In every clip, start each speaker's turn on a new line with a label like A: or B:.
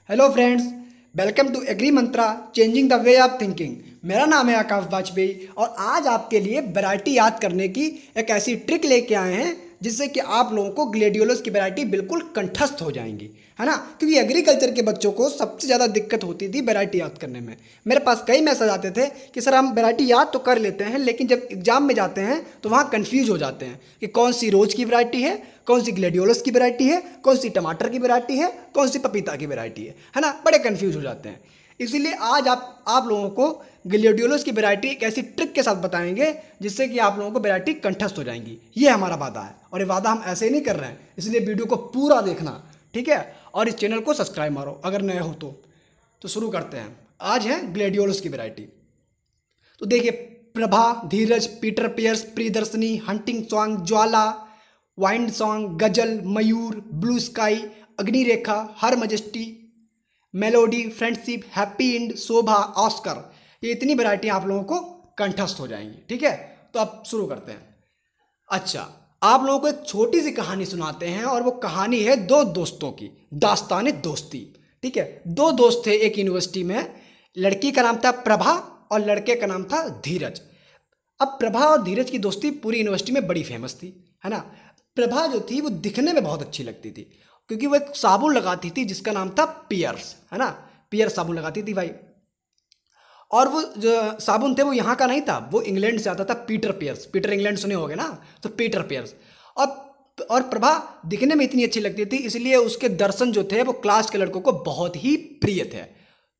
A: Hello friends, welcome to agri Mantra changing the way of thinking. मेरा नाम है आकाश वाजपेयी और आज आपके लिए वैरायटी याद करने की एक ऐसी ट्रिक लेके आए हैं जिससे कि आप लोगों को ग्लेडियोलस की वैरायटी बिल्कुल कंठस्थ हो जाएंगी, है ना। क्योंकि एग्रीकल्चर के बच्चों को सबसे ज़्यादा दिक्कत होती थी वैरायटी याद करने में। मेरे पास कई मैसेज आते थे कि सर हम वैरायटी याद तो कर लेते हैं लेकिन जब एग्जाम में जाते हैं तो वहाँ कन्फ्यूज हो जाते हैं कि कौन सी रोज की वैरायटी है, कौन सी ग्लेडियोलस की वैरायटी है, कौन सी टमाटर की वैरायटी है, कौन सी पपीता की वैरायटी है ना। बड़े कन्फ्यूज हो जाते हैं। इसीलिए आज आप लोगों को ग्लेडियोलस की वैरायटी एक ऐसी ट्रिक के साथ बताएंगे जिससे कि आप लोगों को वैरायटी कंठस्थ हो जाएंगी। ये हमारा वादा है और ये वादा हम ऐसे ही नहीं कर रहे हैं, इसलिए वीडियो को पूरा देखना, ठीक है। और इस चैनल को सब्सक्राइब मारो अगर नए हो तो शुरू करते हैं। आज है ग्लेडियोलस की वैरायटी। तो देखिए, Prabha, Dheeraj, Peter Pears, Priyadarshini, hunting song, Jwala, wind song, Ghazal, Mayur, blue sky, Agnirekha, her majesty, melody, friendship, happy end, Shobha, Oscar. ये इतनी वैरायटी आप लोगों को कंठस्थ हो जाएंगी, ठीक है। तो अब शुरू करते हैं। अच्छा, आप लोगों को एक छोटी सी कहानी सुनाते हैं और वो कहानी है दो दोस्तों की, दास्तान दोस्ती, ठीक है। दो दोस्त थे एक यूनिवर्सिटी में। लड़की का नाम था प्रभा और लड़के का नाम था धीरज। अब प्रभा और धीरज की दोस्ती पूरी यूनिवर्सिटी में बड़ी फेमस थी, है ना। प्रभा जो थी वो दिखने में बहुत अच्छी लगती थी क्योंकि वो एक साबुन लगाती थी जिसका नाम था पियर्स, है ना। पियर्स साबुन लगाती थी भाई। और वो जो साबुन थे वो यहाँ का नहीं था, वो इंग्लैंड से आता था। पीटर पियर्स, पीटर इंग्लैंड सुने होगे ना, तो पीटर पियर्स। और प्रभा दिखने में इतनी अच्छी लगती थी इसलिए उसके दर्शन जो थे वो क्लास के लड़कों को बहुत ही प्रिय थे,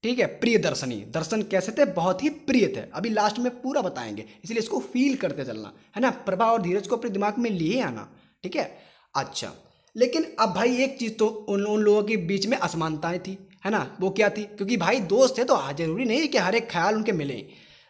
A: ठीक है। प्रिय दर्शनी, दर्शन कैसे थे, बहुत ही प्रिय थे। अभी लास्ट में पूरा बताएंगे, इसलिए इसको फील करते चलना, है ना। प्रभा और धीरज को अपने दिमाग में लिए आना, ठीक है। अच्छा, लेकिन अब भाई एक चीज़ तो उन लोगों के बीच में असमानताएं थी, है ना। वो क्या थी, क्योंकि भाई दोस्त थे तो जरूरी नहीं कि हर एक ख्याल उनके मिले।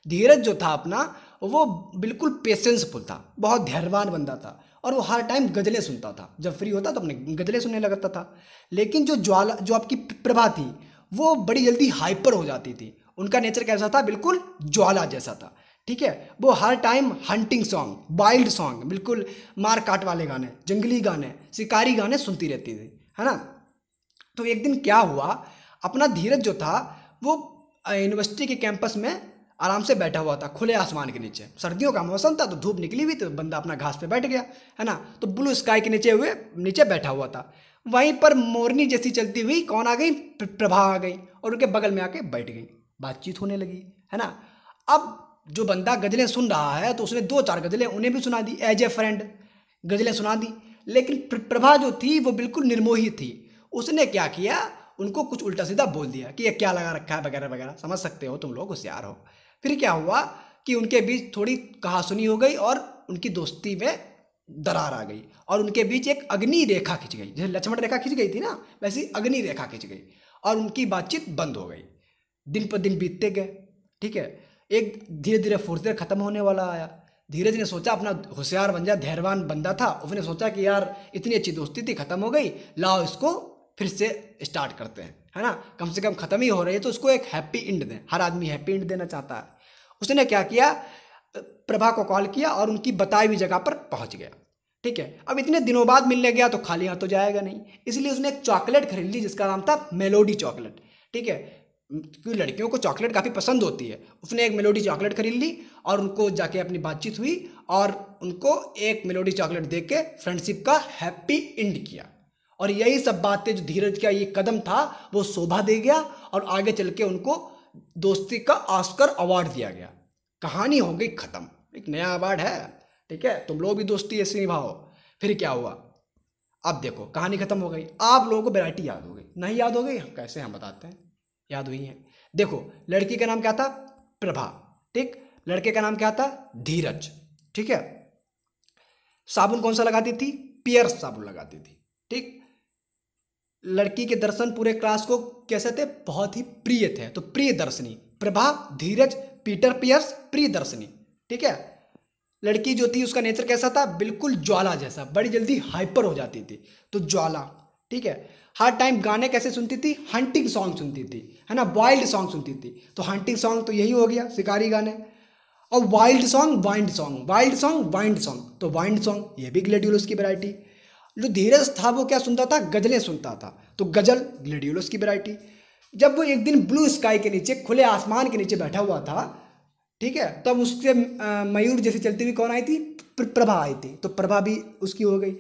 A: धीरज जो था अपना, वो बिल्कुल पेशेंसफुल था, बहुत धैर्यवान बंदा था और वो हर टाइम गज़लें सुनता था। जब फ्री होता तो अपने गज़लें सुनने लगता था। लेकिन जो आपकी प्रभा थी वो बड़ी जल्दी हाइपर हो जाती थी। उनका नेचर कैसा था, बिल्कुल ज्वाला जैसा था, ठीक है। वो हर time hunting song, wild song, बिल्कुल मार काट वाले गाने, जंगली गाने, शिकारी गाने सुनती रहती थी, है ना। तो एक दिन क्या हुआ, अपना धीरज जो था वो यूनिवर्सिटी के कैंपस में आराम से बैठा हुआ था खुले आसमान के नीचे। सर्दियों का मौसम था तो धूप निकली हुई, तो बंदा अपना घास पे बैठ गया, है ना। तो ब्लू स्काई के नीचे बैठा हुआ था। वहीं पर मोरनी जैसी चलती हुई कौन आ गई, प्रभा आ गई और उनके बगल में आके बैठ गई। बातचीत होने लगी, है ना। अब जो बंदा गज़लें सुन रहा है तो उसने दो चार गज़लें उन्हें भी सुना दी, एज ए फ्रेंड गज़लें सुना दी। लेकिन प्रभा जो थी वो बिल्कुल निर्मोही थी। उसने क्या किया, उनको कुछ उल्टा सीधा बोल दिया कि ये क्या लगा रखा है वगैरह वगैरह, समझ सकते हो तुम लोग, होशियार हो। फिर क्या हुआ कि उनके बीच थोड़ी कहासुनी हो गई और उनकी दोस्ती में दरार आ गई और उनके बीच एक अग्नि रेखा खिंच गई। जैसे लक्ष्मण रेखा खिंच गई थी ना, वैसी अग्नि रेखा खिंच गई और उनकी बातचीत बंद हो गई। दिन पर दिन बीतते गए, ठीक है। एक धीरे धीरे फुर्ती खत्म होने वाला आया। धीरज ने सोचा, अपना होशियार बन जा, धैर्यवान बंदा था, उसने सोचा कि यार इतनी अच्छी दोस्ती थी, खत्म हो गई, लाओ इसको फिर से स्टार्ट करते हैं, है ना। कम से कम खत्म ही हो रही है तो उसको एक हैप्पी एंड दें। हर आदमी हैप्पी एंड देना चाहता है। उसने क्या किया, प्रभा को कॉल किया और उनकी बताई हुई जगह पर पहुंच गया, ठीक है। अब इतने दिनों बाद मिलने गया तो खाली हाथ तो जाएगा नहीं, इसलिए उसने एक चॉकलेट खरीद ली जिसका नाम था मेलोडी चॉकलेट, ठीक है। क्योंकि लड़कियों को चॉकलेट काफ़ी पसंद होती है। उसने एक मेलोडी चॉकलेट खरीद ली और उनको जाके अपनी बातचीत हुई और उनको एक मेलोडी चॉकलेट दे के फ्रेंडशिप का हैप्पी एंड किया। और यही सब बातें, जो धीरज का ये कदम था वो शोभा दे गया और आगे चल के उनको दोस्ती का ऑस्कर अवार्ड दिया गया। कहानी हो गई खत्म, एक नया अवार्ड है, ठीक है। तुम लोग भी दोस्ती ऐसे निभाओ। फिर क्या हुआ, अब देखो कहानी खत्म हो गई। आप लोगों को वैरायटी याद हो गई, नहीं याद हो गई कैसे, हम बताते हैं। याद हुई है। देखो, लड़की का नाम क्या था, प्रभा, ठीक। लड़के का नाम क्या था, धीरज, ठीक है। साबुन कौन सा लगाती थी, पियर्स साबुन लगाती थी, ठीक। लड़की के दर्शन पूरे क्लास को कैसे थे, बहुत ही प्रिय थे। तो प्रिय दर्शनी, प्रभा, धीरज, पीटर पियर्स, प्रिय दर्शनी, ठीक है। लड़की जो थी उसका नेचर कैसा था, बिल्कुल ज्वाला जैसा, बड़ी जल्दी हाइपर हो जाती थी, तो ज्वाला, ठीक है। हर टाइम गाने कैसे सुनती थी, हंटिंग सॉन्ग सुनती थी, है ना, वाइल्ड सॉन्ग सुनती थी। तो हंटिंग सॉन्ग तो यही हो गया, शिकारी गाने। और wild song, wind song, wild song, wind song, तो वाइंड सॉन्ग ये भी ग्लेडियोलस की वैरायटी। जो धीरज था वो क्या सुनता था, गजलें सुनता था, तो गजल ग्लेडियोलस की वैरायटी। जब वो एक दिन ब्लू स्काई के नीचे, खुले आसमान के नीचे बैठा हुआ था, ठीक है, तब उससे मयूर जैसी चलती हुई कौन आई थी? प्रभा आई थी। तो प्रभा भी उसकी हो गई।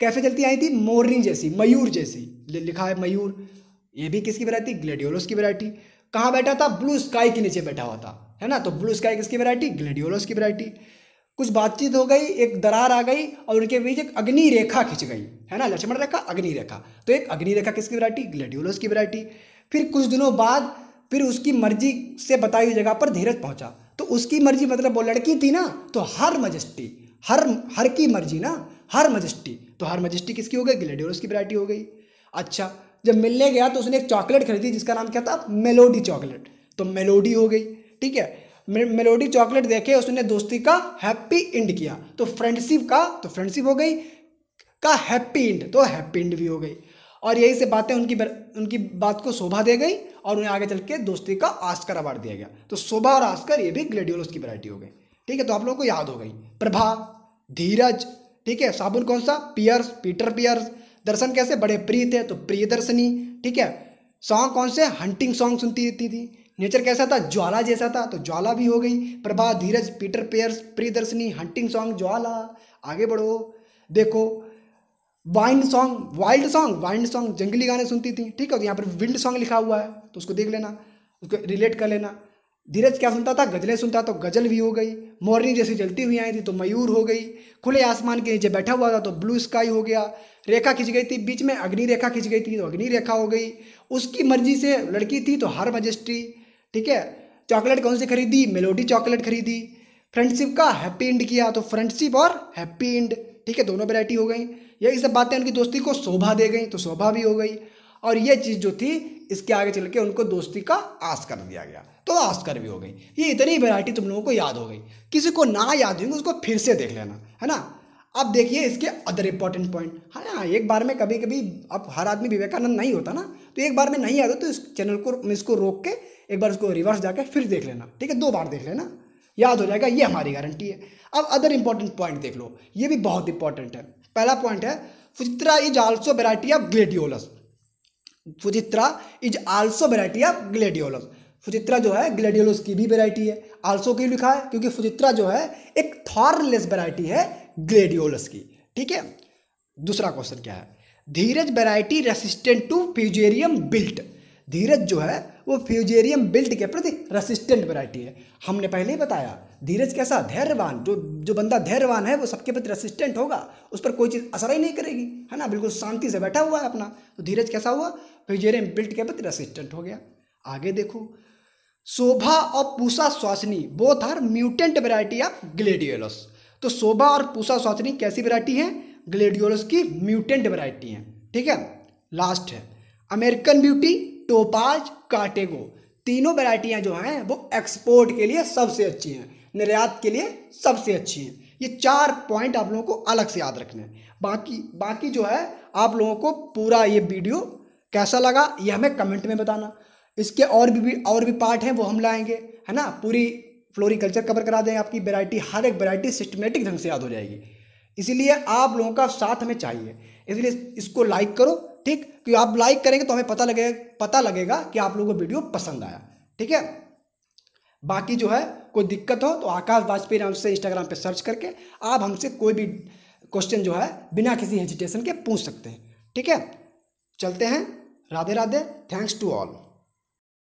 A: कैसे चलती आई थी? मोरनी जैसी, मयूर जैसी, लिखा है मयूर। ये भी किसकी वैरायटी? ग्लेडियोलस की वैरायटी। कहाँ बैठा था? ब्लू स्काई के नीचे बैठा हुआ था, है ना। तो ब्लू स्काई किसकी वैरायटी? ग्लेडियोलस की वैरायटी। कुछ बातचीत हो गई, एक दरार आ गई और उनके बीच एक अग्नि रेखा खिंच गई, है ना, लक्ष्मण रेखा, अग्नि रेखा। तो एक अग्नि रेखा किसकी वैरायटी? ग्लेडियोलस की वैरायटी। फिर कुछ दिनों बाद फिर उसकी मर्जी से बताई हुई जगह पर धीरज पहुंचा। तो उसकी मर्जी मतलब वो लड़की थी ना, तो हर मजेस्टी, हर की मर्जी ना, हर मजेस्टी। तो हर मजेस्टी किसकी हो गई? ग्लेडियोलस की वैरायटी हो गई। अच्छा, जब मिलने गया तो उसने एक चॉकलेट खरीदी जिसका नाम क्या था? Melody chocolate. तो मेलोडी हो गई, ठीक है। मेलोडी चॉकलेट देखे उसने दोस्ती का हैप्पी एंड किया। तो फ्रेंडशिप का, तो फ्रेंडशिप हो गई, का हैप्पी एंड, तो हैप्पी एंड भी हो गई। और यही से बातें उनकी बात को शोभा दे गई और उन्हें आगे चल के दोस्ती का ऑस्कर अवार्ड दिया गया। तो शोभा और ऑस्कर ये भी ग्लेडियोलस की वैरायटी हो गई, ठीक है। तो आप लोगों को याद हो गई। प्रभा, धीरज, ठीक है। साबुन कौन सा? Piers, Peter piers. दर्शन कैसे? बड़े प्रिय थे, तो प्रियदर्शनी, ठीक है। सॉन्ग कौन से? हंटिंग सॉन्ग सुनती रहती थी। नेचर कैसा था? ज्वाला जैसा था, तो ज्वाला भी हो गई। Prabha, Dheeraj, Peter Pears, Priyadarshini, hunting song, Jwala. आगे बढ़ो, देखो वाइल्ड सॉन्ग जंगली गाने सुनती थी, ठीक है। तो यहाँ पर विंड सॉन्ग लिखा हुआ है, तो उसको देख लेना, उसको रिलेट कर लेना। धीरज क्या सुनता था? गजलें सुनता, तो गजल भी हो गई। मोरनी जैसी जलती हुई आई थी, तो मयूर हो गई। खुले आसमान के नीचे बैठा हुआ था, तो ब्लू स्काई हो गया। रेखा खिंच गई थी, बीच में अग्नि रेखा खिंच गई थी, तो अग्नि रेखा हो गई। उसकी मर्जी से लड़की थी, तो हर मजेस्टी, ठीक है। चॉकलेट कौन सी खरीदी? मेलोडी चॉकलेट खरीदी। फ्रेंडशिप का हैप्पी एंड किया, तो फ्रेंडशिप और हैप्पी एंड, ठीक है, दोनों वैरायटी हो गई। यही सब बातें उनकी दोस्ती को शोभा दे गई, तो शोभा भी हो गई। और ये चीज़ जो थी, इसके आगे चल के उनको दोस्ती का ऑस्कर दिया गया, तो ऑस्कर भी हो गई। ये इतनी वैरायटी तुम लोगों को याद हो गई। किसी को ना याद होंगे उसको फिर से देख लेना, है ना। अब देखिए इसके अदर इंपॉर्टेंट पॉइंट, है ना। एक बार में कभी कभी, अब हर आदमी विवेकानंद नहीं होता ना, तो एक बार में नहीं याद हो तो इस चैनल को, इसको रोक के एक बार उसको रिवर्स जाके फिर देख लेना, ठीक है। 2 बार देख लेना, याद हो जाएगा, ये हमारी गारंटी है। अब अदर इंपॉर्टेंट पॉइंट देख लो, ये भी बहुत इंपॉर्टेंट है। पहला पॉइंट है, Fujitra is also variety of gladiolus. Fujitra is also variety of gladiolus. Fujitra जो है ग्लेडियोलस की भी वेराइटी है। आल्सो क्यों लिखा है? क्योंकि फुजित्रा जो है एक थॉर्नलेस वेराइटी है ग्लेडियोलस की, ठीक है। दूसरा क्वेश्चन क्या है? Dheeraj variety resistant to fusarium wilt. Dheeraj जो है वो फ्यूजेरियम बिल्ट के प्रति रेसिस्टेंट वेराइटी है। हमने पहले ही बताया, धीरज कैसा? धैर्यवान। जो बंदा धैर्यवान है वो सबके प्रति रेसिस्टेंट होगा, उस पर कोई चीज़ असर ही नहीं करेगी, है ना, बिल्कुल शांति से बैठा हुआ है अपना। तो धीरज कैसा हुआ? फ्यूजेरियम बिल्ट के प्रति रेसिस्टेंट हो गया। आगे देखो, शोभा और पूषा श्वासनी both are mutant variety of gladiolus. तो शोभा और पूषा श्वासनी कैसी वेराइटी है? ग्लेडियोलस की म्यूटेंट वेराइटी है, ठीक है। लास्ट है अमेरिकन ब्यूटी, टोपाज, काटेगो। तीनों वेराइटियां जो हैं वो एक्सपोर्ट के लिए सबसे अच्छी हैं, निर्यात के लिए सबसे अच्छी हैं। ये 4 पॉइंट आप लोगों को अलग से याद रखने हैं। बाकी जो है आप लोगों को पूरा ये वीडियो कैसा लगा ये हमें कमेंट में बताना। इसके और भी पार्ट हैं वो हम लाएंगे, है ना। पूरी फ्लोरिकल्चर कवर करा देंगे, आपकी वैरायटी, हर एक वैरायटी सिस्टमेटिक ढंग से याद हो जाएगी। इसीलिए आप लोगों का साथ हमें चाहिए, इसलिए इसको लाइक करो, ठीक। क्योंकि आप लाइक करेंगे तो हमें पता लगेगा कि आप लोगों को वीडियो पसंद आया, ठीक है। बाकी जो है कोई दिक्कत हो तो आकाश वाजपेयी नाम से इंस्टाग्राम पे सर्च करके आप हमसे कोई भी क्वेश्चन जो है बिना किसी हेजिटेशन के पूछ सकते हैं, ठीक है। चलते हैं, Radhe Radhe, thanks to all.